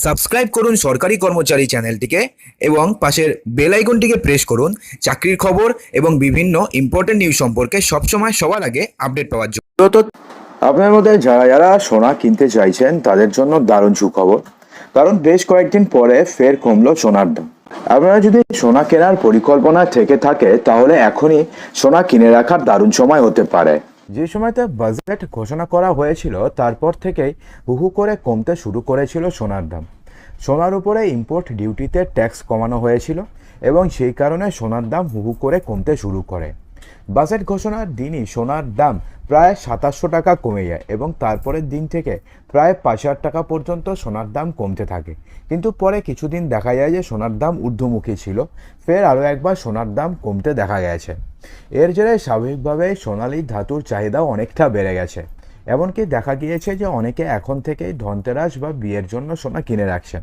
Subscribe করুন সরকারি কর্মচারী চ্যানেলটিকে এবং পাশের বেল আইকনটিকে প্রেস করুন চাকরির খবর এবং বিভিন্ন ইম্পর্টেন্ট নিউজ সম্পর্কে সবসময় সবার আগে আপডেট পাওয়ার জন্য। তো আপনার মধ্যে যারা যারা সোনা কিনতে চাইছেন তাদের জন্য দারুণ সুখবর, কারণ বেশ কয়েকদিন পরে ফের কমলো সোনার দাম। আপনারা যদি সোনা কেনার পরিকল্পনা থেকে থাকে তাহলে এখনই সোনা কিনে রাখার দারুণ সময় হতে পারে। যে সময়তে বাজেট ঘোষণা করা হয়েছিল তারপর থেকেই হুহু করে কমতে শুরু করেছিল সোনার দাম। সোনার উপরে ইম্পোর্ট ডিউটিতে ট্যাক্স কমানো হয়েছিল এবং সেই কারণে সোনার দাম হুহু করে কমতে শুরু করে। বাজেট ঘোষণার দিনই সোনার দাম প্রায় 2700 টাকা কমে যায় এবং তারপরের দিন থেকে প্রায় 5000 টাকা পর্যন্ত সোনার দাম কমতে থাকে। কিন্তু পরে কিছুদিন দেখা যায় যে সোনার দাম ঊর্ধ্বমুখী ছিল, ফের আরও একবার সোনার দাম কমতে দেখা গেছে। এর জেরে স্বাভাবিকভাবেই সোনালি ধাতুর চাহিদাও অনেকটা বেড়ে গেছে। এমনকি দেখা গিয়েছে যে অনেকে এখন থেকেই ধনতেরাস বা বিয়ের জন্য সোনা কিনে রাখছেন।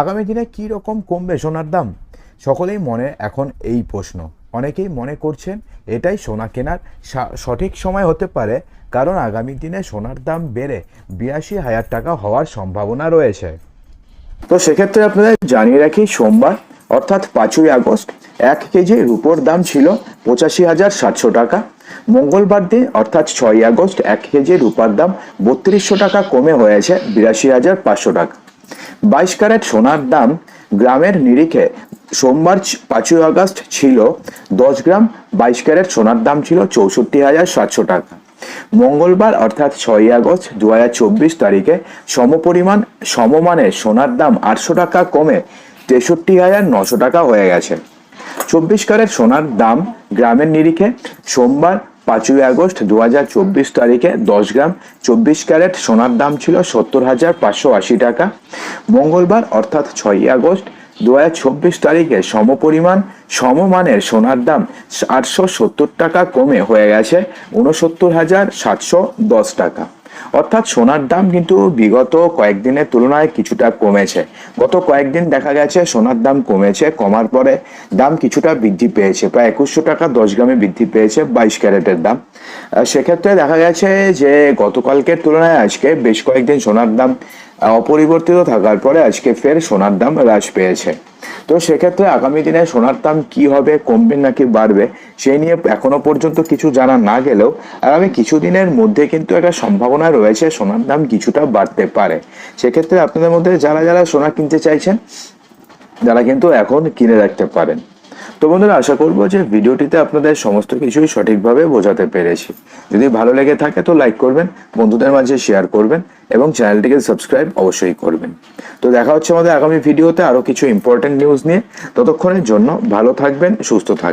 আগামী দিনে কী রকম কমবে সোনার দাম, সকলেই মনে এখন এই প্রশ্ন। অনেকেই মনে করছেন এটাই সোনা কেনার সঠিক সময় হতে পারে, কারণ আগামী দিনে সোনার দাম বেড়ে 82,000 টাকা হওয়ার সম্ভাবনা রয়েছে। তো সেক্ষেত্রে আপনাদের জানিয়ে রাখি, সোমবার অর্থাৎ 5ই আগস্ট 1 কেজি রূপোর দাম ছিল 85,700 টাকা। মঙ্গলবার দিন অর্থাৎ 6ই আগস্ট 1 কেজি রূপার দাম 3200 টাকা কমে হয়েছে 82,500 টাকা। 22 ক্যারেট সোনার দাম গ্রামের নিরিখে সোমবার 5ই আগস্ট ছিল 10 গ্রাম 22 ক্যারেট সোনার দাম ছিল 64,700 টাকা। মঙ্গলবার অর্থাৎ 6ই আগস্ট 2024 তারিখে সমমানের সোনার দাম 800 টাকা কমে 63,900 টাকা হয়ে গেছে। 24 ক্যারেট সোনার দাম গ্রামের নিরিখে সোমবার 5ই আগস্ট 2024 তারিখে 10 গ্রাম 24 ক্যারেট সোনার দাম ছিল 70,580 টাকা। মঙ্গলবার অর্থাৎ 6ই আগস্ট 2024 তারিখে সমমানের সোনার দাম 870 টাকা কমে হয়ে গেছে 69,710 টাকা। অর্থাৎ সোনার দাম কিন্তু বিগত কয়েকদিনের তুলনায় কিছুটা কমেছে। গত কয়েকদিন দেখা গেছে সোনার দাম কমেছে, কমার পরে দাম কিছুটা বৃদ্ধি পেয়েছে, প্রায় 2100 টাকা 10 গ্রামে বৃদ্ধি পেয়েছে 22 ক্যারেটের দাম। সেক্ষেত্রে দেখা গেছে যে গতকালকের তুলনায় আজকে বেশ কয়েকদিন সোনার দাম অপরিবর্তিত থাকার পরে আজকে ফের সোনার দাম হ্রাস পেয়েছে। তো সেক্ষেত্রে আগামী দিনে সোনার দাম কি হবে, কমবে নাকি বাড়বে, সেই নিয়ে এখনো পর্যন্ত কিছু জানা না গেলেও আগামী কিছুদিনের মধ্যে কিন্তু একটা সম্ভাবনা রয়েছে সোনার দাম কিছুটা বাড়তে পারে। সেক্ষেত্রে আপনাদের মধ্যে যারা যারা সোনা কিনতে চাইছেন তারা কিন্তু এখন কিনে রাখতে পারেন। তো বন্ধুরা, আশা করবো যে ভিডিওটিতে আপনাদের সমস্ত কিছুই সঠিকভাবে বোঝাতে পেরেছি। যদি ভালো লেগে থাকে তো লাইক করবেন, বন্ধুদের মাঝে শেয়ার করবেন এবং চ্যানেলটিকে সাবস্ক্রাইব অবশ্যই করবেন। তো দেখা হচ্ছে আমাদের আগামী ভিডিওতে আরো কিছু ইম্পর্টেন্ট নিউজ নিয়ে। ততক্ষণের জন্য ভালো থাকবেন, সুস্থ থাকবেন।